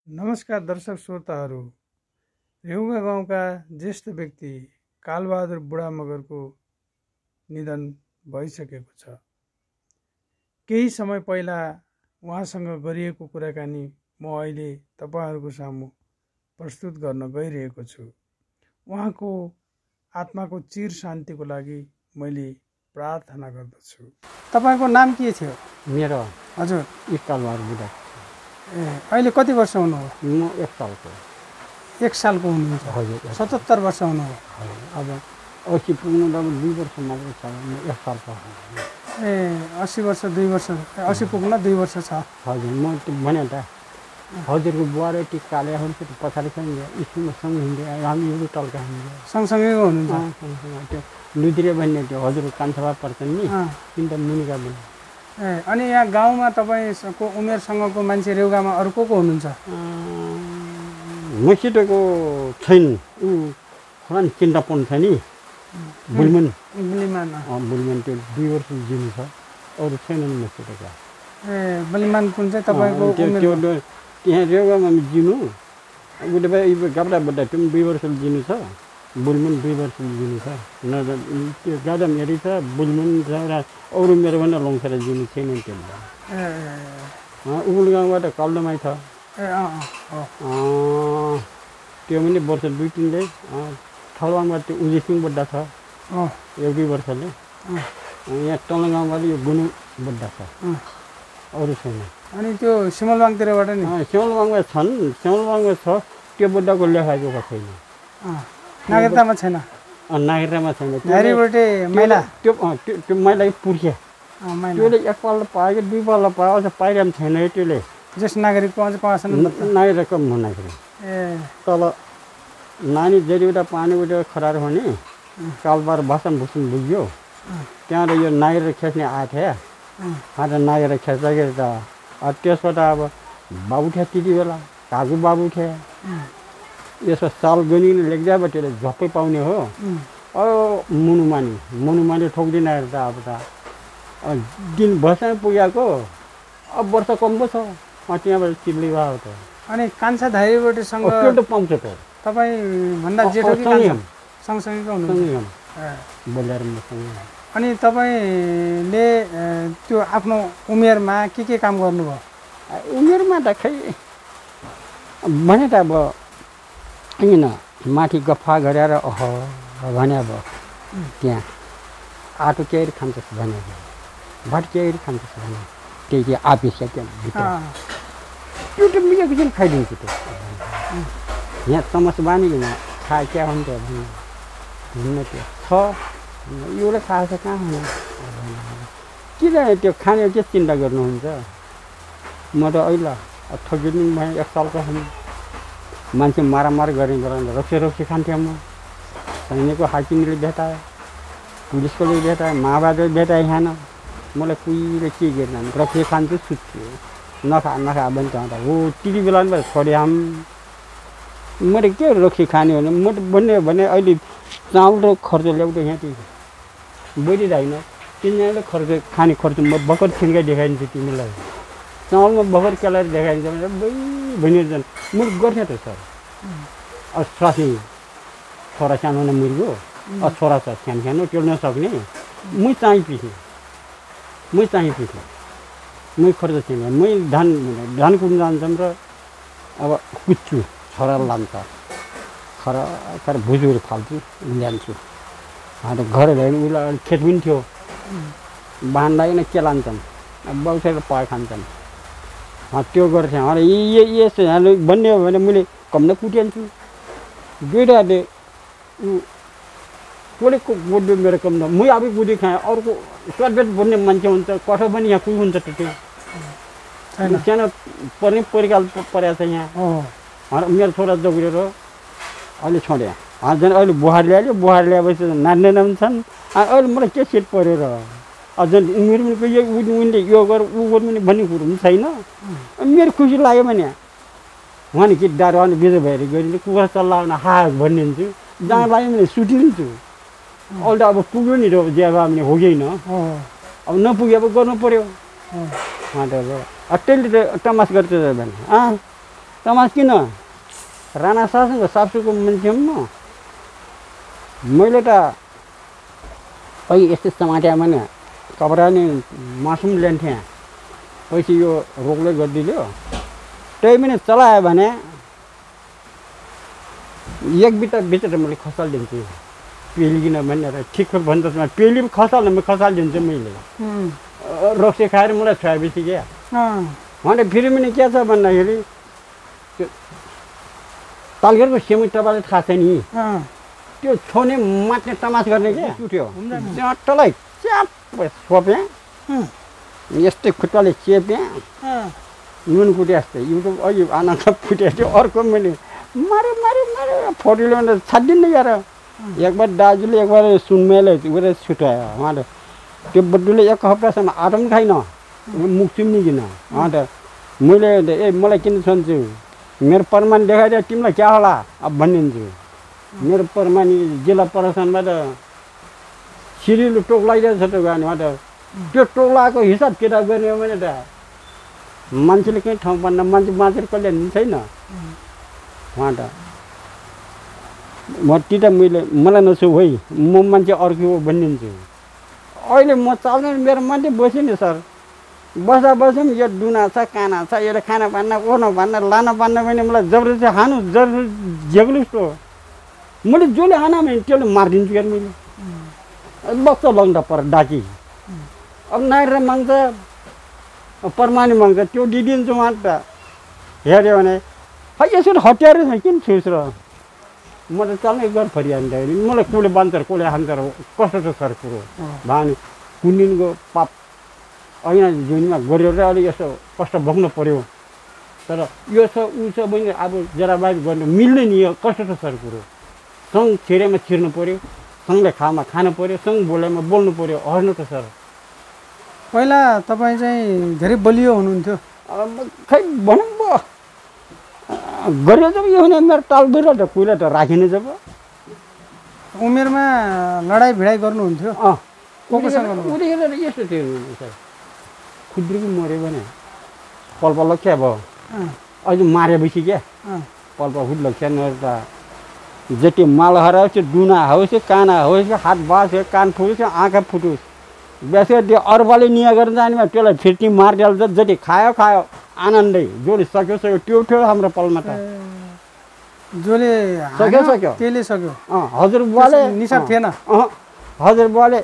नमस्कार दर्शक श्रोताहरू, रेउगा गाउँका ज्येष्ठ व्यक्ति कालबहादुर बुढा मगरको निधन भइसकेको छ। केही समय पहिला उहाँसँग गरिएको कुराकानी म अहिले तपाईहरुको सामु प्रस्तुत गर्न गइरहेको छु। उहाँको आत्माको चिर शान्तिको लागि मैले प्रार्थना गर्दछु। तपाईको नाम के थियो? मेरो हजुर कालबहादुर बुढा। अहिले कति वर्ष हुनुभयो? म 1 सालको। 1 सालको हुनुहुन्छ? हजुर। 77 वर्ष हुनुभयो। अब 80 पुग्नु त 2 वर्ष मात्र छ। म 1 सालको। 80 वर्ष 2 वर्ष 80 पुग्न 2 वर्ष छ। हजुर म त भने त हजुरको बुवाले टिकाले हुन्छ पछाडी पनि स्कुलमा सँगै हिँड्दै हामी यो टल्का हिँड्दै सँगसँगै हुनुहुन्छ। त्यो लुद्रे भन्ने त्यो हजुरको कान्छा पर्छ नि किन त मुनिका भन्ने। अनि यहाँ गाउँमा तपाईको उमेरसँगको मान्छे रेउगामा अरु को हुनुहुन्छ? मसितको छैन। उ खरान चिन्तापन छ नि बुलमन बुलमन त्यो 2 वर्ष जिनु छ। अरु छैनन् मसितका। बलिमान कुन चाहिँ तपाईको उमेर त्यो त्यहाँ रेउगामा जिनु उले भाइ गाब्रा बड्डा त्यो 2 वर्ष जिनु छ। बुलमन 2 वर्ष जिनु छ। न त्यो गाडा मेरी छ बुलमन छ र अरु मेरो भन्दा लङखेर जिनु छैन त्यो। उगुल गाउँबाट कल्दमाई छ। त्यो पनि वर्ष 2-3 ले थलवाङमा त्यो उजी सिंह बड्डा छ। 1-2 वर्षले। यहाँ तल गाउँबाट यो गुनु बड्डा छ। अरु छैन। अनि त्यो सिमलवाङतिरबाट नि सिमलवाङमा छन्। सिमलवाङमा छ। त्यो बड्डाको लेखाएको छैन। नागरिकतामा छैन। नागरिकतामा छैन। नारीबटे मैला त्यो मैला पुर्खे। त्यसले एक पल्ट पायो 2 पल्ट पायो अझ पाइराम छैन त्यसले। जस नागरिकको अझ पासन नागरिकको हुँदाखेरि तल नानी जेरीबाट पानीबाट खरार हुने कालबार भाषण भुसुन बुझ्यो। त्यहाँ यो नागरिक खेच्ने आथे। आज नागरिक खेच्दाखेरि त त्यसबाट अब बाबु थे त्यति बेला कागु बाबु थे। यसो साल गनिले लेख्दाबा त्यसले झप्पै पाउने हो। मुनुमानी ठोक्दिन त अब त दिन बस्न पुगेको अब वर्ष कम छ। त्यहाँबाट चिल्ली भयो त। अनि कान्छा धारीबटेसँग त्यो त पाउँछ त। तपाई भन्दा जेठो कि कान्छा सँगसँगैको हुनुहुन्छ? बोलेर मसँग। अनि तपाईले त्यो आफ्नो उमेरमा के काम गर्नुभयो? उमेरमा त खै भने त अब हैन माथि गफा गरेर भने अब त्यहाँ आटो केही खान्छस् भने भात केही खान्छस् भने त्यही आपिस त्यहाँ भित्र त्यो त मिलेको चाहिँ खाइदिन्छु त। यहाँ समस्या बानीको खा क्या हुन्छ भन्नु त्यो छ योले खाएको कहाँ हुनु किन त्यो खाने के चिन्ता गर्नुहुन्छ? म त अहिले ठगिनु भएँ 1 सालको हुँ। मान्छे मारामार गर्ने गरेर रक्सी खान्थेँ म। सैनिकको हाकिमले भेटायो, पुलिसकोले भेटायो, माओवादीले भेटायो। खान मलाई कुहीले के गर्दैन रक्सी खान्छु सुत्छु नखा भने त हो त्यति बेला पनि छोडे हम। मैले के रक्सी खाने भने अहिले चाउल र खर्च ल्याउँदै यहाँ त्यही बोलिरहेन। तिनीहरूले खाने खर्च म बकर छिन्कै देखाइदिन्छु तिमीलाई। चाउलमा बगर केलाएर देखाइदिन्छ भने भनिर जान्छ म गर्थेँ त सर। स्वास्नी छोरा सानो न मुर्गो छोरा छ सानो त्यो नसक्ने मै चाहिँ पिथेँ मै खर्च थिएन। मै धान कुट्न जान्छौँ र अब कुच्छु छोरा लान्छ खर भुजुहरू फाल्छु ल्यान्छु। घर ल्याएर उसलाई खेत पनि थियो बाँध लागेन के लान्छन् बाउसेर पाए खान्छन्। त्यो गर्थेँ। अनि यसो भन्ने हो भने मैले कम्न कुटिहाल्छु। दुईवटाले कसले बोल्यो मेरो कम्न मै आफै बुझी खाएँ। अर्को स्वादबेद बोल्ने मान्छे हुन्छ कठो पनि यहाँ कोही हुन्छ त त्यो सानो पर्ने परिकाल परेको छ यहाँ। मेरो छोरा जगुरेर अहिले छोडे झन् अहिले बुहार ल्याएपछि नाच्ने हुन्छन्। अहिले मलाई के सेट पऱ्यो र झन् उमेर पनि उनले यो गर ऊ गर्नु पनि भन्ने कुरो पनि छैन। मेरो खुसी लाग्यो भने उहाँले कि डारो अनि बिजो भएर गरिदिन्छु कुखुरा चल्लाउन हा भनिदिन्छु। जहाँ लाग्यो भने सुटिदिन्छु। अहिले अब पुग्यो नि र जे भने होगेन अब नपुगे अब गर्नु पर्यो। त्यसले त तमास गर्छ भने तमास किन राणा शासनको सासुको मान्छे म मैले त अहिले यस्तो समात्या भने कपडानी मासु पनि ल्यान्थेँ पछि यो रोगले गरिदियो त्यही पनि चलायो भने एक भित्र मैले खसालिदिन्छु पेलिकन भनेर ठिक भन्दा पेली पनि खसाल्नु म खसालिदिन्छु मैले रक्सी खाएर मलाई छोएपछि क्या भने फेरि पनि के छ भन्दाखेरि त्यो तालघरको सेमु तपाईँलाई थाहा छ नि त्यो छोने मात्ने तमास गर्ने क्या उठ्यो चट्टलाई च्याप छोप्याँ यस्तै खुट्टाले चेप्याँ नुन कुटे जस्तै युट्युब अघि आनन्द फुटेको थियो अर्को मैले मारे मारे मारे फोटो ल्याउनु छाडिदिनु गएर एकबार दाजुले एकबार सुनमेले उयो छुट्यायो उहाँले त्यो बड्डुले एक हप्तासम्म आँटा पनि खाइन मुख चिम्निकन अन्त मैले ए मलाई किन छन्छु मेरो प्रमाण देखाइदियो तिमीलाई क्या होला अब भनिदिन्छु मेरो प्रमाण जिल्ला प्रशासनबाट सिरिलो टोक लगाइदिएको छ त गाडी अन्त त्यो टोक लगाएको हिसाब किताब गर्ने हो भने त मान्छेले कहीँ ठाउँ पान्न मान्छे बाँचेर कल्याण छैन उहाँ त म ती त मलाई नछु है म मान्छे अर्को हो भनिदिन्छु अहिले म चाल्दैन मेरो मान्छे बस्यो नि सर बस्दा बस्यो नि यो डुना छ काना छ यो खाना पान्न ओर्न पान्न लान पान्न भने मलाई जबरजस्ती हानु जबरजस्ती झेग्लुस् त मैले जसले हाना भने त्यसले मारिदिन्छु क्या मैले बस्छ लग्दा पर डाकी अब नायर माग्छ परमानी माग्छ त्यो दिइदिन्छु उहाँ त हेऱ्यो भने खै यसरी हतियार छ किन छुस र म त चल्ने घर फरिहाल्दाखेरि मलाई कसले बान्छ कसले हान्छ र कस्तो छ सर कुरो भानु कुन्दिनको पाप ऐना जुनीमा गऱ्यो र अलिक यसो कष्ट भोग्नु पऱ्यो तर यो छ ऊ छ भने अब जराबाजी गर्नु मिल्दैन नि यो कस्तो छ सर कुरो सँग छिरेमा छिर्नु पऱ्यो सँगले खामा खानु पऱ्यो सँग बोलेमा बोल्नु पऱ्यो हर्नु त सर पहिला तपाईँ चाहिँ धेरै बलियो हुनुहुन्थ्यो खै भनौँ भयो गरेर जब यो हुने मेरो टालबिर त कुहिला त राखिने जब उमेरमा लडाइँ भिडाइ गर्नुहुन्थ्यो उदेखेर यस्तो थियो सर खुद्रीको मऱ्यो भने पल्प लक्ष्य भयो अहिले मारेपछि क्या पल्प खुद लक्ष्य नर त जति माल हराओस् डुना होस् काना होस् हात बाँस कान फुटोस् आँखा फुटोस् बेसी त्यो अरूले निया गरेर जाने त्यसलाई फिर्ती मारिहाल्छ जति खायो खायो आनन्दै जसले सक्यो सक्यो त्यो थियो हाम्रो पलमा त जसले सक्यो सक्यो त्यसले सक्यो हजुरबुवाले निसाब थिएन हजुरबुवाले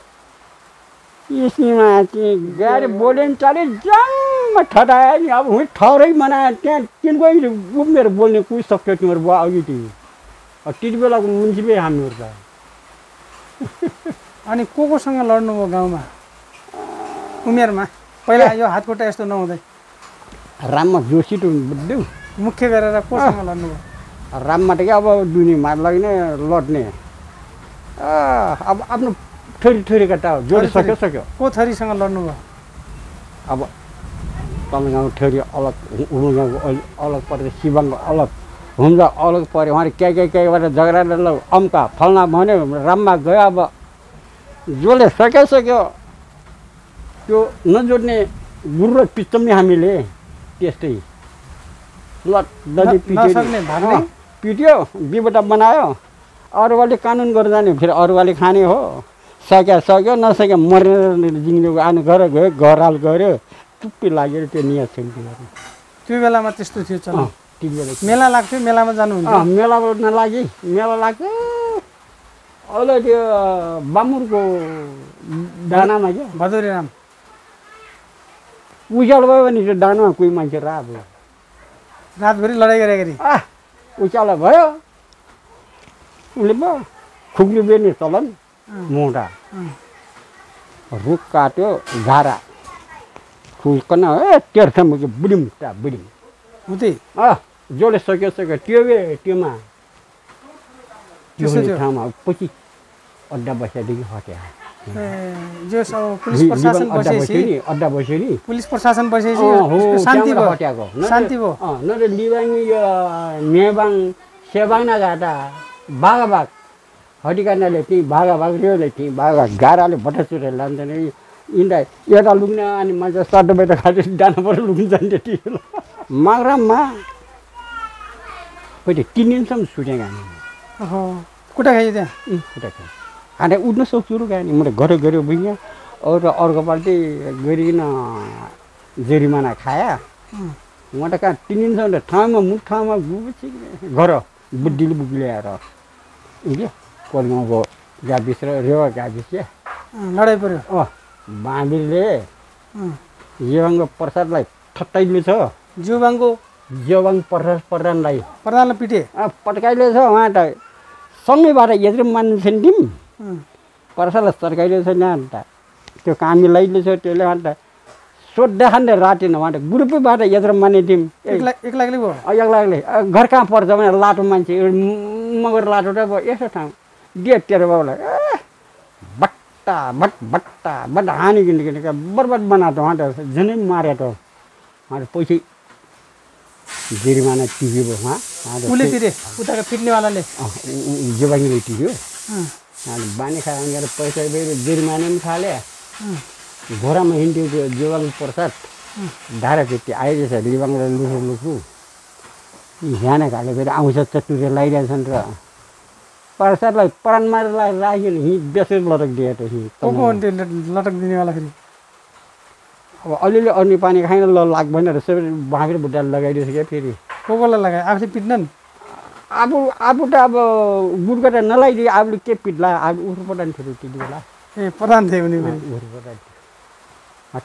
यसमा चाहिँ गाडी बोल्यो नि चाले जम्मा ठटायो नि अब हुँ ठौरै मनायो त्यहाँ तिनको उमेर बोल्ने कोही सक्यो तिम्रो बुवा अघि त्यति बेलाको मुन्सिपै हामीहरू त अनि कोसँग लड्नुभयो गाउँमा उमेरमा पहिला यो हातखुट्टा यस्तो नहुँदै राममा जोसी त बुझ्यौ मुख्य गरेर कोसँग लड्नुभयो राममा त क्या अब दुनी मार लाग्ने लड्ने अब आफ्नो थोरी थोरीका टा जोडी सक्यो सक्यो को थरीसँग लड्नुभयो अब तल गाउँ थोरी अलग उमु गाउँको अलग पऱ्यो शिवङको अलग हुन्छ अलग पऱ्यो उहाँले के गरेर झगडा ल अम्का फल्ना भन्यो राममा गयो अब जसले सक्यो सक्यो त्यो नजोड्ने गुरु र पिच्चम्ने हामीले त्यस्तै लड्दै पिट्यो बिबटा बनायो अरूवाले कानुन गरेर जाने फेरि अरूवाले खाने हो सक्यो सक्यो नसक्यो मरेर जिङ्गेको आनु गऱ्यो गयो घरहाल गऱ्यो टुप्पी लागेर त्यो निया छैन त्यो बेलामा त्यस्तो थियो चल त्यो बेला मेला लाग्थ्यो मेलामा जानुहुन्थ्यो मेलामा नलागे मेला लाग्थ्यो अहिले त्यो बामुरको डाँडामा क्या भदौरे राम उज्यालो भयो भने त्यो डाँडामा कोही मान्छे अब रातभरि लडाइँ गरे उचालो भयो उसले भयो खुक्री बेर्ने चलन मोटा रुख काट्यो घारा खुल्कन ए तेर्सम्म बुढिम टा बुढिम उतै जसले सक्यो सक्यो त्योमा त्यो ठाउँमा पछि अड्डा बसेदेखि हट्यो पुलिस प्रशासन बसेपछि अड्डा बस्यो नि पुलिस प्रशासन बसेपछि शान्ति भयो हट्याएको शान्ति भयो नत्र लिबाङ यो नेबाङ सेबाङ नघाटा बाघाबाग हटिकानाले त्यहीँ बाघाबाग रेले त्यहीँ बाघा गाराले भट्टाचुरे लान्छन् यिनलाई एउटा लुग्ने अनि मान्छे सट्टो बेटा खाँदै डाँडा पर लुग्नु जान्थ्यो त्यो माग्राममा पहिले 3 दिनसम्म सुतेको हामी ओहो कुटा खायो त्यहाँ खुट्टा खायो खाँदा उठ्न सक्छु गयो नि मैले गऱ्यो बुझ्यो अरू अर्कोपल्टि गरिकन जरिमाना खाया म त कहाँ 3 दिनसम्म ठाउँमा घर बुद्धिले बुक ल्याएर के कोलगाउँको गाविस र रेवा गाविस क्या लडाइँ पर्यो बाँदरले जीवाङको प्रसादलाई ठट्टाइले छ जीवाङ प्रधानलाई पिटे पट्काइले छ उहाँ त सँगैबाट यत्रो मान्नु छ नि तिम प्रसादलाई तर्काइले छ नि अन्त त्यो कामीलाइले छ त्यसले अन्त सोद्धा खाँदै राटेन उहाँ त ग्रुपैबाट यत्रो माने तिम एक्लाग्लै भयो एक्लाग्लै घर कहाँ पर्छ भने लाटो मान्छे मगर लाटो त भयो यसो ठाउँ दिए तेरो बाउलाई भट्टा हानिकन बर्बाद बनाएको उहाँ त झनै मारे त उहाँ त पैसै जरिमाना तिर्यो उहाँ उसले तिरे उताको पिट्नेवालाले जीवाङले तिर्यो बानी खाएर पैसा जरिमाना पनि थाले घोडामा हिँड्थ्यो त्यो जीवाङ प्रसाद धारा त्यति आइरहेछ जीवाङलाई लुखु झ्याना खाले फेरि आउँछ चटुरे लगाइरहेछन् र प्रसादलाई प्राण मारेर राख्यो नि बेसै लटक दिए त लटक दिनेवाला फेरि अब अलिअलि अन्य पानी खाइन लाग भनेर सबै बाँफेर बुट्टाले लगाइदिएछ क्या फेरि कसलाई लगायो आफूले पिट्नन् आफू त अब गुडको त नलाइदियो आफूले के पिट्ला अब उठु प्रधान थियो त्यति बेला ए प्रधान थियो भने उठु प्रधान थियो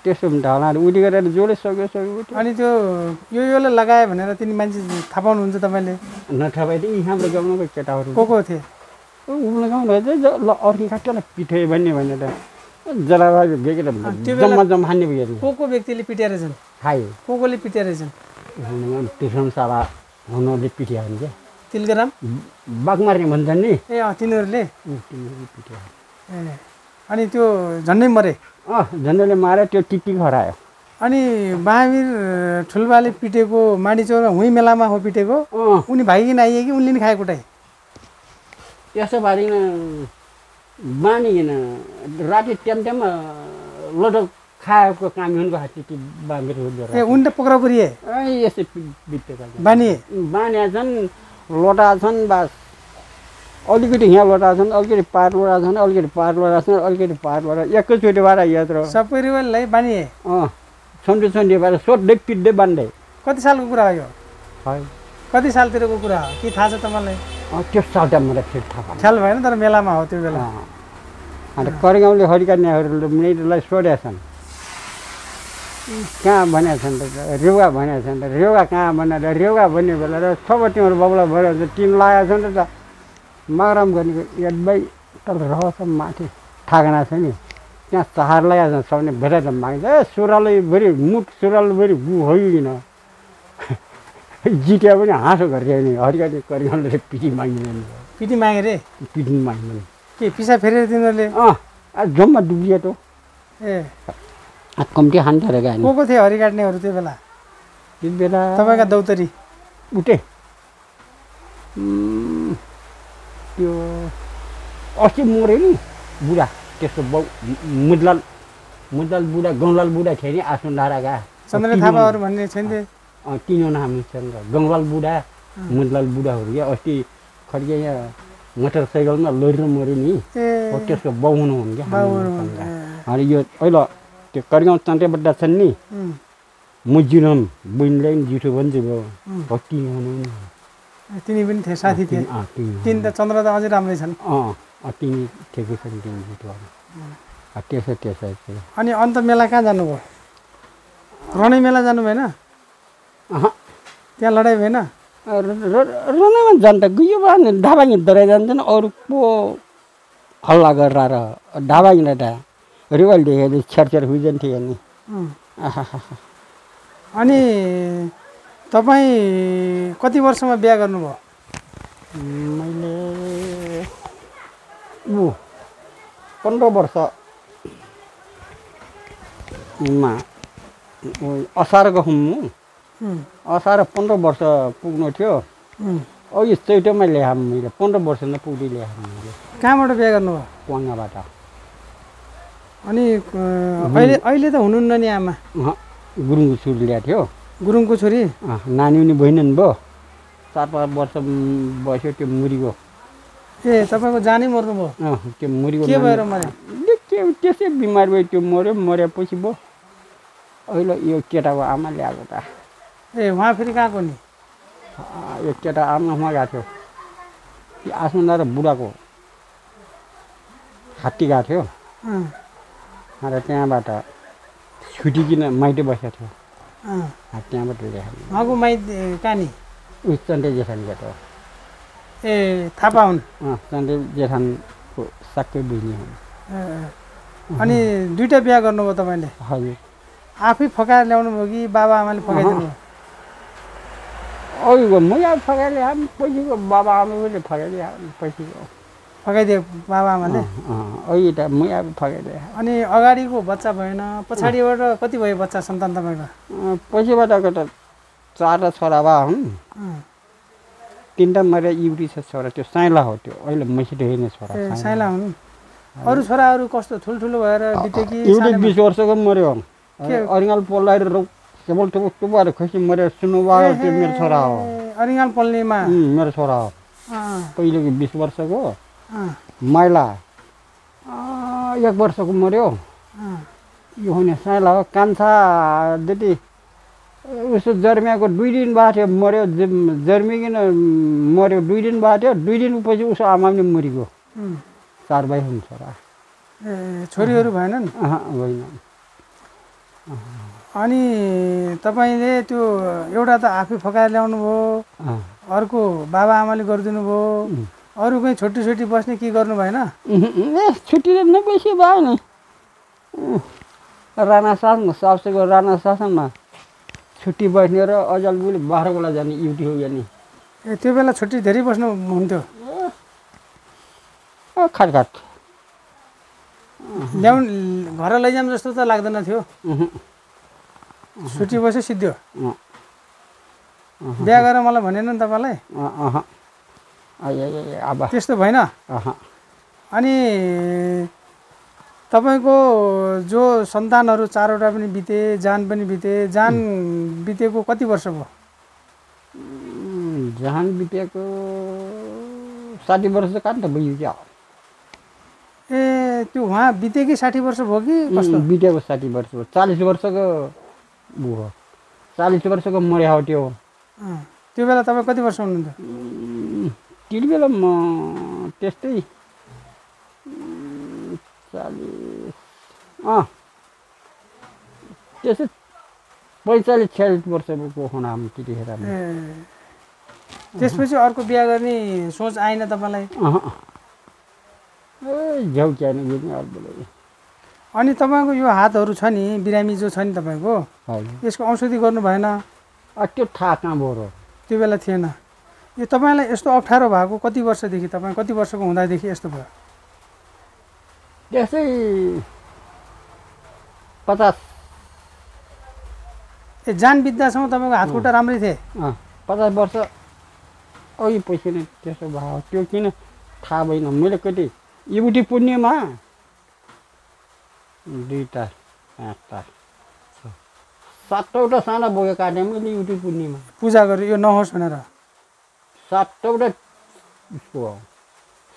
त्यसो पनि त होला उठी गरेर जसले सक्यो अनि त्यो योले लगायो भनेर तिनी मान्छे थाहा पाउनुहुन्छ तपाईँले नथापाइ त हाम्रो गाउँमा केटाहरू को थिए उनीहरू गाउँमा ल अर्की खाट्योलाई पिठे भनेर जरा जम्मा खाने भयो को व्यक्तिले पिट्या रहेछन् खायो कोले पिट्या रहेछन् ट्युसन साला हुनुले पिट्या हुन् क्या तिलग्राम बाघ मार्ने भन्छन् नि ए तिनीहरूले पिट्या ए अनि त्यो झन्डै मरे झन्डैले मारे त्यो टिकटिक हरायो अनि महावीर ठुलबाले पिटेको माडीचौर हुँ मेलामा हो पिटेको उनी भागिकन आइए कि उनले नि खाएको कुटाइ त्यसो बारिकन बाँधिकन राति ट्याममा लटक खाएको काम हुनुको हात्ती बाँधेर ए उनी त पक्राउ परिए यसै बितेका बाँधेका छन् लोटा छन् बास अलिकति यहाँ लोटा छन् अलिकति पार लोटा छन् अलिकति पार लोटा छन् अलिकति पार लोटा एकैचोटिबाट यत्रो सबै रिवाललाई बानिए छन्डी भएर सोध्दै पिट्दै बान्दै कति सालको कुरा हो यो कति सालतिरको कुरा हो के थाहा छ तपाईँलाई त्यो साल त मलाई फेरि थाहा ख्याल भएन तर मेलामा हो त्यो बेला अन्त करगाउँले हरिकानेहरूलाई सोधेका छन् कहाँ भनेका छन् त रेउगा भनेका छन् त रेउगा कहाँ भनेर रेउगा भन्ने बेला र सब तिम्रो बाबुलाई भएर टिम लगाएको छ नि त माग्राम गरेको यदबाई तर रहछ माथि ठाकना छ नि त्यहाँ चाहार लगाएको छ सबले भेटेर माग्छ सुरालैभरि मुख सुरालभरि गु होइन जित्या पनि हाँसो गरेर नि हरिकाले करगाउँले पिटी माग्दैन पिटी मागे रे पिटी माग्दैन के पिसा फेरेर तिनीहरूले जम्मा डुबियो त ए कम्ती खान्छ अरे गाडी को थियो हरि काट्नेहरू त्यो बेला तपाईँका दौतरी उठे त्यो अस्ति मऱ्यो नि बुढा त्यसको बाउ मुदलाल बुढा गौलाल बुढा थियो नि आफ्नो डाँडाका चन्द्र थापाहरू भन्ने छैन तिनवटा हामी छन् गङ्गलाल बुढा मुदलाल बुढाहरू या अस्ति खड्के यहाँ मोटरसाइकलमा लडेर मऱ्यो नि त्यसको बाउ हुनुहुन् क्या अनि यो अहिले त्यो करगाउँ चन्टेबड्डा छन् नि मुजिरम बहिनीलाई पनि जुठो भन्छ भयो भक्ति हुनु तिनी पनि थिए साथी थिए तिनी त चन्द्र त अझै राम्रै छन् तिनी ठिकै छन् तिनी जुठोहरू त्यसै अनि अन्त मेला कहाँ जानुभयो रणै मेला जानु भएन त्यहाँ लडाइँ भएन रनैमा जान्छ गयो भने ढाबा हिँड्दै जान्छन् अरू पो हल्ला गरेर ढाबा हिँड्दा रिवाल देखेर छेरछेर हुइजान्थ्यो नि अनि तपाईँ कति वर्षमा बिहा गर्नुभयो मैले 15 वर्षमा असारको हुँ असार 15 वर्ष पुग्नु थियो अघि चैतमा ल्याएँ मैले 15 वर्ष नपुग्दै ल्याएँ मैले कहाँबाट बिहा गर्नुभयो वाङ्गाबाट अनि अहिले त हुनुहुन्न नि आमा गुरुङको छोरी ल्याएको थियो गुरुङको छोरी नानी पनि बहिनी भयो 4-5 वर्ष बस्यो त्यो मुरीको। ए तपाईँको जानै मर्नुभयो? त्यो मुरीको के भएर मरे? के त्यसै बिमार भयो त्यो मऱ्यो। मरेपछि भयो अहिले यो केटाको आमा ल्याएको त। ए उहाँ फेरि कहाँको नि? यो केटा आमामा गएको थियो। त्यो आसुन्दा र बुढाको हात्ती गएको थियो र त्यहाँबाट छुटिकन माइती बसेको थियो। त्यहाँबाट ल्याएको। उहाँको माइत कहाँ नि? उस चन्टे जेठानको त। ए थापा हुन्? चन्टे जेठानको साक्कै बुझ्ने हुन्। अनि दुईटा बिहा गर्नुभयो तपाईँले? हजुर। आफै फकाएर ल्याउनु भयो कि बाबा आमाले फकाइदिनु भयो? अरूको मै फकाइले पैसाको बाबा आमाले फकाइदिए पैसाको फकाइदियो बाबा आमाले? अहिले त मै फकाइदिए। अनि अगाडिको बच्चा भएन? पछाडिबाट कति भयो बच्चा सन्तान तपाईँको? पछिबाटको त 4 छोरा भए हुन्। 3टा मरे एउटी छ छोरा। त्यो साइला हो। त्यो अहिले मैसित हेर्ने छोरा। साइला हुन्। अरू छोराहरू कस्तो ठुल्ठुलो भएर बिते कि? एउटै 20 वर्षको मऱ्यो। अरिङ्गाल पोलाएर केवल टुप्पो खसी मऱ्यो। सुन्नुभयो? त्यो मेरो छोरा हो। अरिङ्गाल पोल्नेमा मेरो छोरा हो। पहिलेको 20 वर्षको माइला 1 वर्षको मऱ्यो। यो हुने साइला हो। कान्छा दिदी उसो जर्मियाको 2 दिन बाद थियो मऱ्यो। जर्मिकन मऱ्यो 2 दिन बाद थियो। 2 दिनपछि उसो आमा पनि मरिगयो। 4 भाइ हुन् छोरा। ए छोरीहरू भएनन्? होइन। अनि तपाईँले त्यो एउटा त आफै फकाएर ल्याउनु भयो, अर्को बाबा आमाले गरिदिनु भयो, अरू कहीँ छुट्टी छुट्टी बस्ने के गर्नु भएन? छुट्टी त नबसी भयो नि। राणा शासनको राणा शासनमा छुट्टी बस्ने र अजलबुले बाह्रकोला जाने युटी हो नि। ए त्यो बेला छुट्टी धेरै बस्नु हुन्थ्यो? खाटखाट घर लैजाम जस्तो त लाग्दैन थियो? छुट्टी बस्यो सिद्धो? बिहा गरेर मलाई भनेन नि तपाईँलाई? त्यस्तो भएन? अनि तपाईँको जो सन्तानहरू 4वटा पनि बिते, जान पनि बिते, जान बितेको कति वर्ष भयो? जान बितेको 60 वर्ष काट्न भयो क्या। ए त्यो उहाँ बिते कि 60 वर्ष भयो कि कस्तो? बितेको 60 वर्ष भयो। 40 वर्षको भयो। 40 वर्षको मर्या हो त्यो। त्यो बेला तपाईँ कति वर्ष हुनुहुन्थ्यो? त्यति बेला म त्यस्तै 40 त्यस्तै 45-46 वर्षको हुना त्यतिखेर। त्यसपछि अर्को बिहा गर्ने सोच आएन तपाईँलाई? झ्याउ क्या नि अर्कोले। अनि तपाईँको यो हातहरू छ नि, बिरामी जो छ नि तपाईँको, यसको औषधि गर्नु भएन? त्यो थाहा कहाँ भयो? त्यो बेला थिएन। यो तपाईँलाई यस्तो अप्ठ्यारो भएको कति वर्षदेखि, तपाईँ कति वर्षको हुँदादेखि यस्तो भयो? त्यसै 50। ए जान बित्दासम्म तपाईँको हातखुट्टा राम्रै थिए? 50 वर्ष अघि पछि नै त्यसो भयो। त्यो किन थाहा भएन। मैले कति युटी पुण्यमा 2टा 5टा 7वटा साना बोके काटेँ मैले युटी पुण्यमा। पूजा गरेँ यो नहोस् भनेर? 7वटा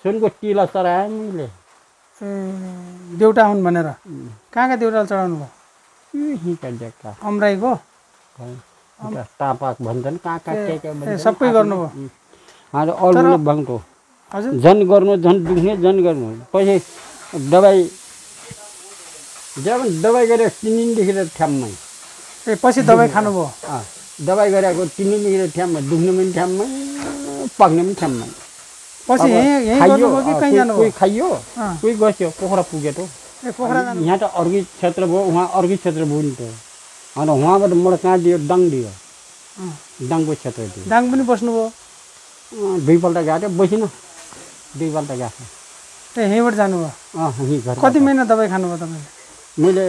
सुनको टिला चढाएँ मैले। देउटा हुन् भनेर? कहाँ देउटा चढाउनु भयो? अमराईको तापाक भन्छन् कहाँ के सबै गर्नुभयो? अरूले बाङ्टो झन् गर्नु, झन् दुख्ने, झन् गर्नु। पछि दबाई गरेर 3 दिनदेखि त ठ्याम्मै। ए पछि दबाई खानुभयो? दबाई गरेको 3 दिनदेखि त ठ्याम्मै, दुख्ने पनि ठ्याम्मै, पाक्ने पनि ठ्याम्मै। पछि यही गर्नुभयो कि कहीँ जानुभयो? कोही खाइयो, कोही गस्यो, पोखरा पुग्यो त। यहाँ त अर्कै क्षेत्र भयो, उहाँ अर्कै क्षेत्र भयो नि त। अन्त उहाँबाट मलाई कहाँ दियो? दाङ दियो। दाङको क्षेत्र दियो। दाङ पनि बस्नुभयो? 2 पल्ट गएको थियो, बसिन 2 पल्ट गएको। ए यहीँबाट जानुभयो? यहीँ घर। कति महिना दबाई खानुभयो तपाईँले? मैले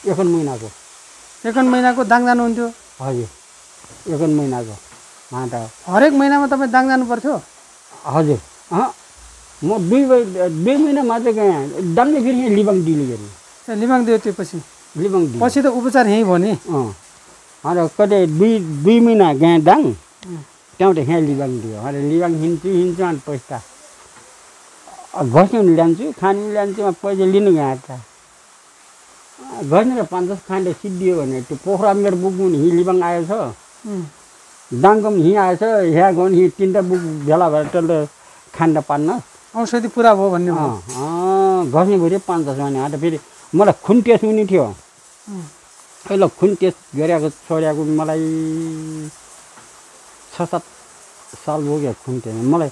1 महिनाको। 1 महिनाको दाङ जानुहुन्थ्यो? हजुर 1 महिनाको। हरेक महिनामा तपाईँ दाङ जानु पर्थ्यो? हजुर। म 2 महिना मात्रै गएँ। दाङले फेरि यहाँ लिबाङ डिले गरेँ। ए लिबाङ दियो त्यो पछि? लिबाङ पछि त उपचार यहीँ भयो नि? अन्त कतै 2 महिना गएँ दाङ। त्यहाँबाट यहाँ लिबाङ दियो अरे लिबाङ हिँड्छु अनि पैसा घस्ने पनि ल्यान्छु खाने पनि ल्यान्छु पैसा लिनु गएको त घस्ने र 5-10 खान्डे सिद्धियो भने त्यो पोखरा मेरो बुकमा हिँ लिबाङ आएछ दाङको हिँ आएछ यहाँ गयो भने 3टा बुक भेला भएर त्यसले खान्ड पार्न औषधि पुरा भयो भन्ने घस्ने भरि 5-10 भने अन्त फेरि मलाई खुन टेस्ट हुने थियो अहिले खुन टेस्ट गरेको छोडेको मलाई 6-7 साल भयो क्या खुन टेस्ट मलाई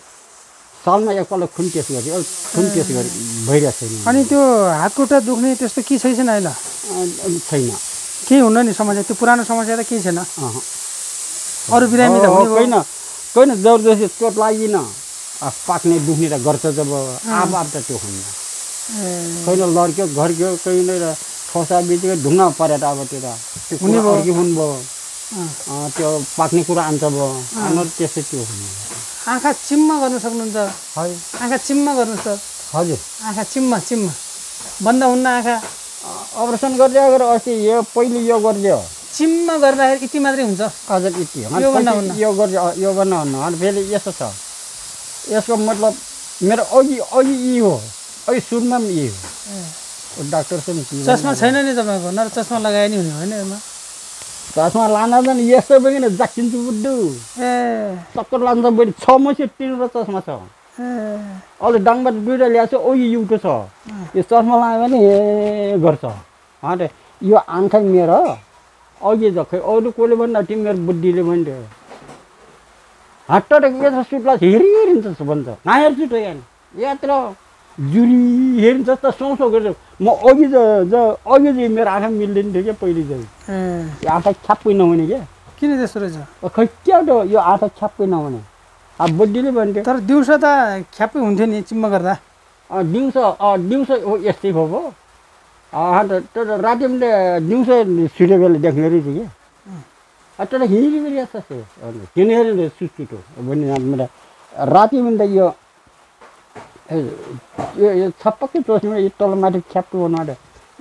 सालमा एकपल्ट खुन टेस्ट गर्थ्यो खुन टेस्ट गरी भइरहेको छैन अनि त्यो हात खुट्टा दुख्ने त्यस्तो के छैन अहिले छैन केही हुन्न नि समस्या त्यो पुरानो समस्या त केही छैन अरू बिरामी त होइन जबरजस्ती चोट लागिन पाक्ने दुख्ने त गर्छ जब आफ त त्यो हुन्न कहिले लड्क्यो घर्क्यो कहिले ठोसा बिचको ढुङ्गा परेर अब त्यो त हुनुभयो त्यो पाक्ने कुरा आन्छ भयो त्यस्तै त्यो हुनु आँखा चिम्म गर्न सक्नुहुन्छ आँखा चिम्म गर्नुहोस् त हजुर आँखा चिम्म बन्द हुन्न आँखा अपरेसन गरिदियो अस्ति यो पहिले यो गरिदियो चिम्म गर्दाखेरि यति मात्रै हुन्छ हजुर यति यो गर्न हुन्न अनि फेरि यस्तो छ यसको मतलब मेरो अघि यी हो अघि सुरुमा पनि यही हो डाक्टर चाहिँ चस्मा छैन नि तपाईँको नर चस्मा लगाए नि हुने होइन यसमा चस्मा लाँदा पनि यस्तो पनि जाकिन्छु बुड्डु चक्कर लान्छ बढी 6 महिना 3 चस्मा छ अहिले डाङबाट 2टा ल्याएको छ ओइ युटो छ यो चस्मा लगायो भने गर्छ अन्त यो आँखा मेरो अघि जखै अरू कोले भन्दा तिमी मेरो बुद्धिले भन्यो हट्टा यत्रो सुट्ला हेरिन्छ भन्छ हेर्छु त यहाँ यत्रो जुरी हेरिन्छ त सोसो गर्छ म अघि चाहिँ मेरो आँखा मिल्दैन थियो क्या पहिले चाहिँ आँखा छ्याप्पै नहुने क्या किन त्यस्तो रहेछ खै क्या त यो आँखा छ्याप्पै नहुने अब बुद्धिले भन्थ्यो तर दिउँसो त ख्याप्पै हुन्थ्यो नि चिम्म गर्दा दिउँसो यस्तै भयो तर राति पनि दिउँसो सुत्यो बेला देख्ने रहेछ क्या तर हेरी यस्तो किन हेरेर सुटो भन्ने राति पनि त यो छप्पक्कै टोस्ने यो तल माथि ख्याप्टो बनाएर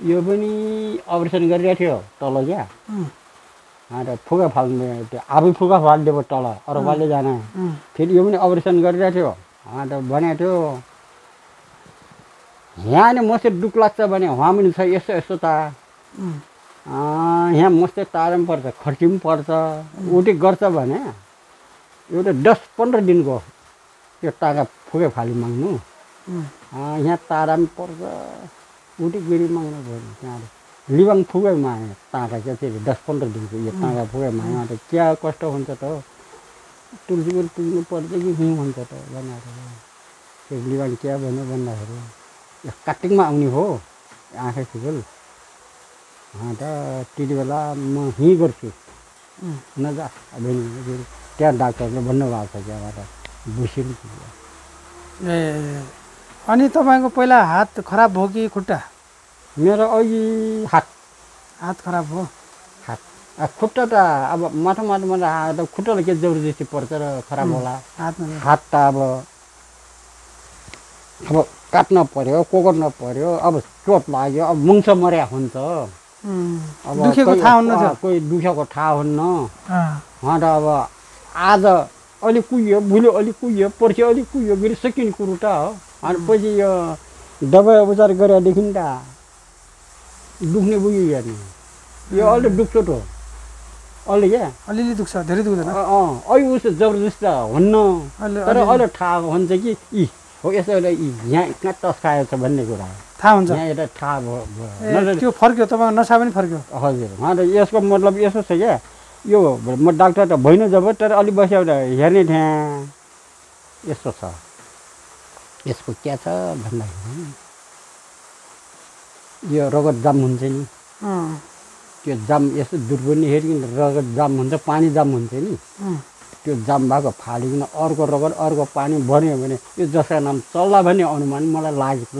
यो पनि अपरेसन गरिरहेको थियो तल क्या अन्त फुगा फाल्ने त्यो आफै फुगा फालिदिएको तल अरूले जान फेरि यो पनि अपरेसन गरिरहेको थियो अन्त भनेको थियो यहाँ नि मस्ते दुख लाग्छ भने उहाँ पनि छ यस्तो त यहाँ मस्ते तार पनि पर्छ खर्ची पनि पर्छ उठी गर्छ भने एउटा 10-15 दिनको त्यो टाका फुगे फाली माग्नु यहाँ तारा पनि पर्छ उठी गिरी माग्नु भयो त्यहाँ लिबाङ फुगै माग्यो टाका चाहिँ फेरि 10-15 दिनको यो टाका फुगै माग्यो अन्त क्या कष्ट हुन्छ त तुलसीपुर पुग्नु पर्छ कि हिउँ हुन्छ त भनेर त्यो लिबाङ क्या भन्यो भन्दाखेरि यो कार्तिकमा आउने हो आँखा फिगल अन्त त्यति बेला म हिँ गर्छु नजा त्यहाँ डाक्टरले भन्नुभएको छ त्यहाँबाट बुझ्नु अनि तपाईँको पहिला हात खराब भयो कि खुट्टा मेरो अघि हात खराब भयो खुट्टा त अब माटो खुट्टाले के जबरजस्ती पर्छ र खराब होला हात त अब काट्न पर्यो कोगर्न पर्यो अब चोट लाग्यो अब मुङ्स मर्या हुन्छ अब दुखेको थाहा हुन्न कोही दुखेको थाहा हुन्न अन्त अब आज अलि कुहियो भोलि अलि कुहियो पर्सि अलि कुहियो फेरि सकिने कुरो त हो अनि पछि यो दबाई उपचार गरेदेखि त दुख्ने बुझ्यो हेर्ने यो अलि दुख्छ त अलि क्या अलिअलि दुख्छ धेरै दुख्दैन अहिले उसो जबरजस्ती हुन्न तर अहिले थाहा हुन्छ कि हो यसो यहाँ कहाँ टस्काएको छ भन्ने कुरा थाहा हुन्छ यहाँ एउटा थाहा भयो त्यो फर्क्यो तपाईँको नसा पनि फर्क्यो हजुर अन्त यसको मतलब यसो छ क्या यो म डाक्टर त भइन जब तर अलि बस्यो हेर्ने त्यहाँ यस्तो छ यसको क्या छ भन्दाखेरि यो रगत जाम हुन्छ नि त्यो जाम यस्तो दुर्बिन हेरिकन रगत जाम हुन्छ पानी जाम हुन्छ नि त्यो जाम भएको फालिकन अर्को रगत अर्को पानी बन्यो भने यो जसका नाम चल्ला भन्ने अनुमान मलाई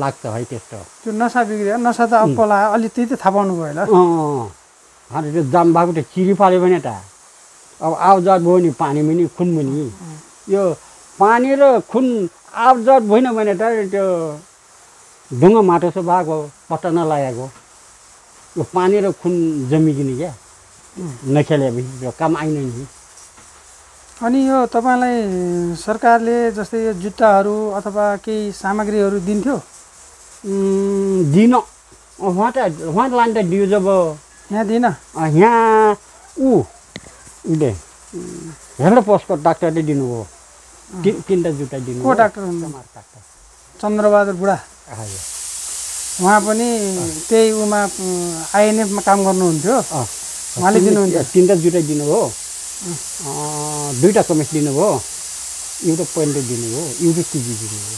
लाग्छ है त्यस्तो त्यो नसा बिग्रियो नसा त अब पला अलि त्यही त थाहा पाउनु भयो होला अन्त त्यो जाम भएको त्यो चिरी फाल्यो भने त अब आवजात भयो नि पानी पनि खुन पनि यो पानी र खुन आवजात भएन भने त त्यो ढुङ्गा माटो चाहिँ भएको पत्ता नलागेको यो पानी र खुन जमिकिने क्या नखेलेपछि त्यो काम आइन नि अनि यो तपाईँलाई सरकारले जस्तै यो जुत्ताहरू अथवा केही सामग्रीहरू दिन्थ्यो? दिन उहाँ लान्छ दियो जब यहाँ दिन यहाँ उसले हेर्न पोस्टको डाक्टरले दिनुभयो तीनटा जुत्ता दिनु। को डाक्टर हुनुहुन्छ? चन्द्रबहादुर बुढा। हजुर उहाँ पनि त्यही उमा आइएनएफमा काम गर्नुहुन्थ्यो, उहाँले दिनुहुन्थ्यो। तीनटा जुत्ता दिनुभयो, दुईवटा कमिज दिनुभयो, एउटा पेन्ट दिनुभयो, एउटा टिभी दिनुभयो।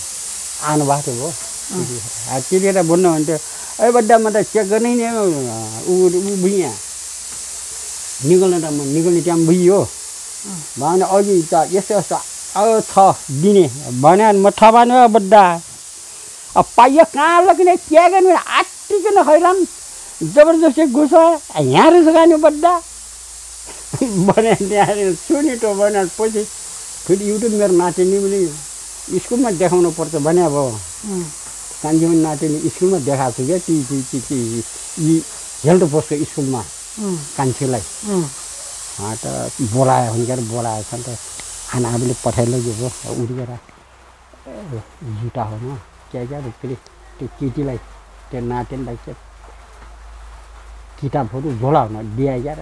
आउनु भएको भयो त्यतिखेर भन्नुहुन्थ्यो ए बड्डा म त चेक गर्नै नि ऊ भुइँ निकाल्नु त म निकाल्ने टाइम भइयो भने अघि त यस्तो यस्तो छ दिने भने म थाहा भएन बड्डा अब पाइयो कहाँ लग्ने क्या गर्ने आँटिकन खैराम जबरजस्ती घुस यहाँ रहेछ खाने बड्डा भने त्यहाँ सुनि त भने पछि फेरि युट्युब मेरो नातिनी पनि स्कुलमा देखाउनु पर्छ भने अब कान्छीमा नातिनी स्कुलमा देखाएको छु क्या ती हेल्थ पोस्टको स्कुलमा कान्छीलाई त बोलायो भनेर बोलाएको छ नि त खाना आफूले पठाइलग्यो भयो उठेर जुटा हो न क्या फेरि त्यो केटीलाई त्यो नातिनीलाई चाहिँ किताबहरू झोला हुन दिए क्या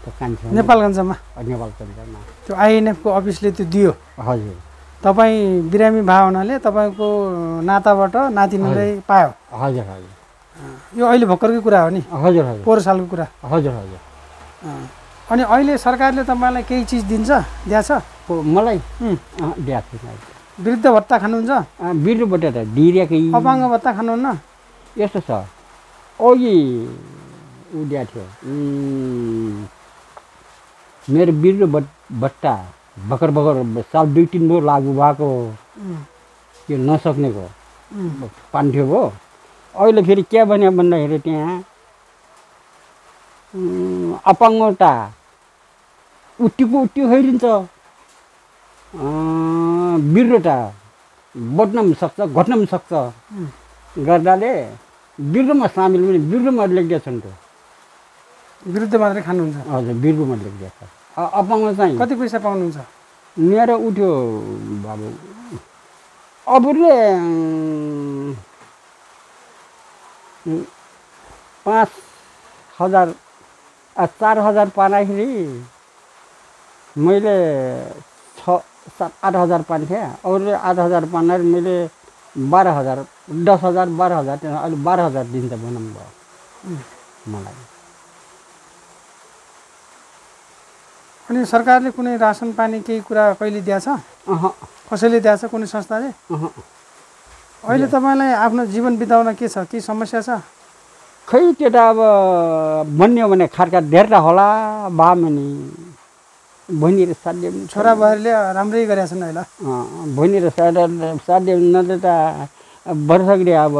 त्यो कान्छी नेपालगञ्जमा त्यो आइएनएफको अफिसले त्यो दियो। हजुर तपाईँ बिरामी भए हुनाले तपाईँको नाताबाट नातिनीलाई पायो। हजुर हजुर यो अहिले भर्खरकै कुरा हो नि? हजुर हजुर 4 सालको कुरा। हजुर हजुर अनि अहिले सरकारले तपाईँलाई केही चिज दिन्छ दिएछ? मलाई दिएको छैन। वृद्ध भत्ता खानुहुन्छ? वृद्ध भत्ता त दिइरहेकै। अपाङ्ग भत्ता खानुहुन्न? यस्तो छ अघि ऊ दिएको थियो मेरो वृद्ध भत्ता भर्खर साल 2-3 भयो लागु भएको त्यो नसक्नेको पान्थ्यो भयो। अहिले फेरि के भन्यो भन्दाखेरि त्यहाँ अपाङ्गता उट्टीको उट्टी होइदिन्छ, वृद्धता बढ्न पनि सक्छ घट्न पनि सक्छ गर्दाले वृद्धमा सामेल पनि वृद्धमा लेखिदिएछन्। त्यो वृद्ध मात्रै खानुहुन्छ? हजुर वृद्धमा लेखिदिएछ। अपाङ्ग चाहिँ कति पैसा पाउनुहुन्छ? मेरो उठ्यो बाबु अबुले 5,000 4,000 पाउँदाखेरि मैले 6-7-8,000 पाउँथेँ। अरूले 8,000 पाउँदाखेरि मैले 12,000 10,000 12,000 अहिले 12,000 दिन्छ भनौँ भयो मलाई। अनि सरकारले कुनै रासन पानी केही कुरा कहिले दिएछ? कसैले दिएछ? कुनै संस्थाले? अहिले तपाईँलाई आफ्नो जीवन बिताउन के छ? के समस्या छ? खै त्यो त अब बन्यो भने खर्का धेर होला बामनी बहिनी र साध्य छोरा बुहारीले राम्रै गरेछन् अहिले। बहिनी र साध्य नले त वर्षकले अब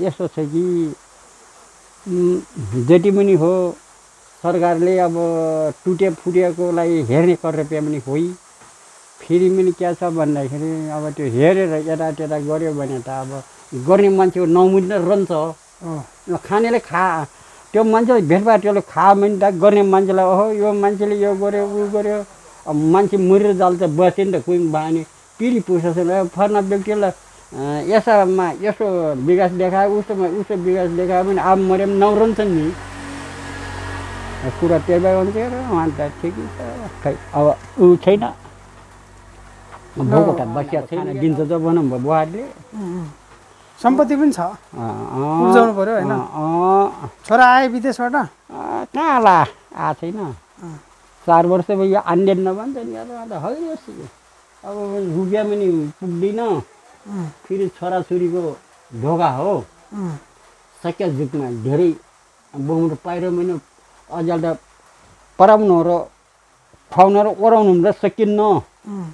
यस्तो छ कि जति पनि हो सरकारले अब टुटे फुटेकोलाई हेर्ने कर्तव्य पनि होइ। फेरि पनि के छ भन्दाखेरि अब त्यो हेरेर यता त्यता गऱ्यो भने त अब गर्ने मान्छेको नमुनी नै रहन्छ। खानेले त्यो मान्छेले भेटभाटले खायो भने त गर्ने मान्छेलाई ओहो यो मान्छेले यो गर्यो ऊ गर्यो अब मान्छे मरेर जाल त बस्यो नि त कोही भने पिरी पुछ्छ फर्ना व्यक्तिलाई यसमा यस्तो विकास देखायो उसो विकास देखायो भने अब मरे पनि नरहन्छन् नि कुरा त्यही भएर हुन्छ उहाँ त ठिकै छ। खै अब ऊ छैन भोको त बसिया छैन दिन्छ त भनौँ भयो बुहारीले। सम्पत्ति पनि छ उब्जाउनु पर्यो होइन? छोरा आए विदेशबाट? कहाँ ला आएको छैन 4 वर्ष भयो आन्देन भन्छ नि अब हैन अब रुपियाँ पनि पुग्दैन। फेरि छोराछोरीको ढोका हो सक्या जुगमा धेरै बहुमत पाइरह्यो भने अझ त पराउनु र खुवाउनु र ओराउनु र सकिन्न।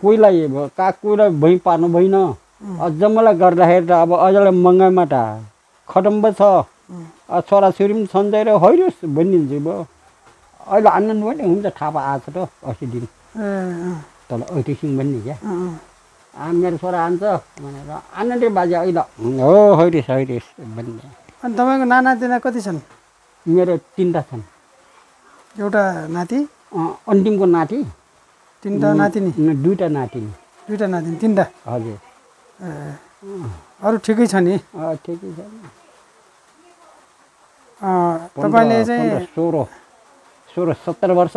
कोहीलाई कोहीलाई भुइँ पार्नु भएन। अझ मलाई गर्दाखेरि त अब अझलाई महँगाइमा त खटम्ब छ। छोराछोरी पनि सन्चै र हैरोस् भनिदिन्छु भयो। अहिले आनन्द पनि हुन्छ थाहा आएको छ त 80 दिन तल 80 सिंह भन्ने क्या मेरो छोरा आन्छ भनेर आनन्दै बाजे अहिले हो हैरोस् हैरोस् भन्ने। अनि तपाईँको नानातिना कति छन्? मेरो 3टा छन्। एउटा नाति? अन्तिमको नाति तिनवटा नातिनी? दुईवटा नातिनी। दुईवटा नातिनी, तिनवटा? हजुर। अरू ठिकै छ नि? ठिकै छ। तपाईँले चाहिँ 16-17 वर्ष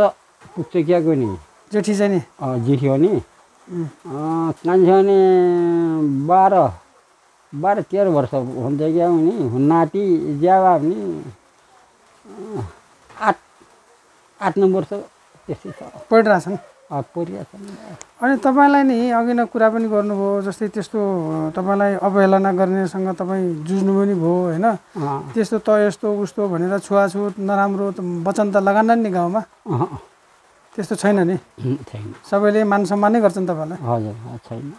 पुगिसकेको नि। जेठी चाहिँ नि? जेठी हो नि। कान्छी भने 12-13 वर्ष हुन्छ क्या नि। नाति ज्यावा नि 8-9 वर्ष त्यस्तै छ। पढिरहेछन्? पढिरहेछन्। अनि तपाईँलाई नि अघि नै कुरा पनि गर्नुभयो, जस्तै त्यस्तो तपाईँलाई अवहेलना गर्नेसँग तपाईँ जुझ्नु पनि भयो होइन? त्यस्तो त यस्तो उस्तो भनेर छुवाछुत नराम्रो वचन त लगान्नन् नि गाउँमा? त्यस्तो छैन नि? छैन। सबैले मान सम्मान नै गर्छन् तपाईँलाई? हजुर, छैन।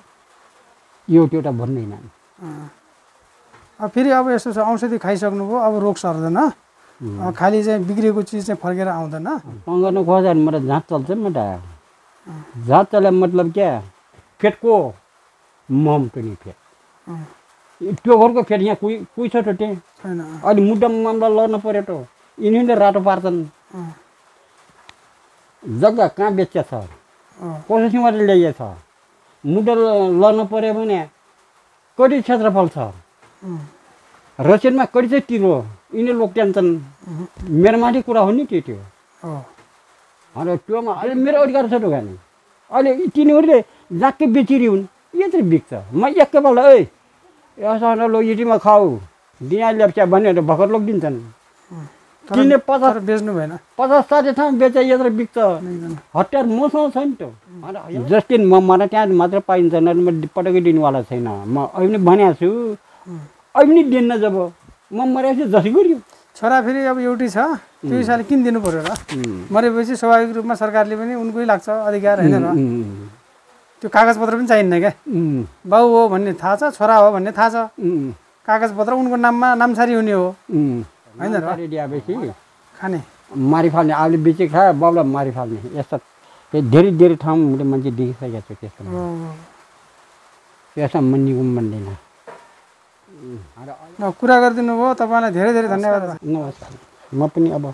एउटा भन्दैन। फेरि अब यस्तो छ, औषधि खाइसक्नुभयो, अब रोग सर्दैन, खालि चाहिँ बिग्रेको चिज चाहिँ फर्केर आउँदैन? गर्नु खोज मेरो जाँच चल्छ नि त। जाँच चले मतलब क्या, पेटको मम पनि फेट, त्यो घरको फेट यहाँ कोही छ त त्यहाँ छैन। अहिले मुद्दा मामला लड्न पर्यो त, यिनीहरूले रातो पार्छन्। जग्गा कहाँ बेच्चा छ, कसैसँग ल्याइएको छ, मुद्दा लड्न पर्यो भने कति क्षेत्रफल छ, रसियनमा कति चाहिँ तिरो, यिनीहरू लोक टेन्छन्। मेरो माथि कुरा हो नि त्यो। अनि त्योमा अहिले मेरो अधिकार छ ढुकानी। अहिले तिनीहरूले जाक्कै बेचिरी हुन्, यत्रो बिक्छ। म एकैपल्ट यसो लो इटीमा खाऊ दिया ल्याप्च्या भनेर भर्खर लोक दिन्छन्। किन 50 बेच्नु भएन? 50-60 ठाउँ बेच्छ, यत्रो बिक्छ। हतियार मसँग छैन त। जस दिन म मलाई त्यहाँ मात्र पाइन्छ, म पटक्कै दिनुवाला छैन। म अहिले पनि भनेको छु, अहिले पनि दिन्न। जब म मरेपछि जसै गरियो। छोरा फेरि अब एउटै छ, त्यो हिसाबले किन दिनु पर्यो र? मरेपछि स्वाभाविक रूपमा सरकारले पनि उनकै लाग्छ अधिकार होइन र? त्यो कागजपत्र पनि चाहिन्न क्या? बाउ हो भन्ने थाहा छ, छोरा हो भन्ने थाहा छ, कागजपत्र उनको नाममा नामसारी हुने हो होइन र? खाने मारिफाल्ने, आलु बेची खायो, बाउलाई मारिफाल्ने, यस्ता धेरै ठाउँले मान्छे देखिसकेको छु। त्यस्तो मन्दिरको मान्दैन। कुरा गरिदिनु भयो, तपाईँलाई धेरै धेरै धन्यवाद। नमस्कार। म पनि अब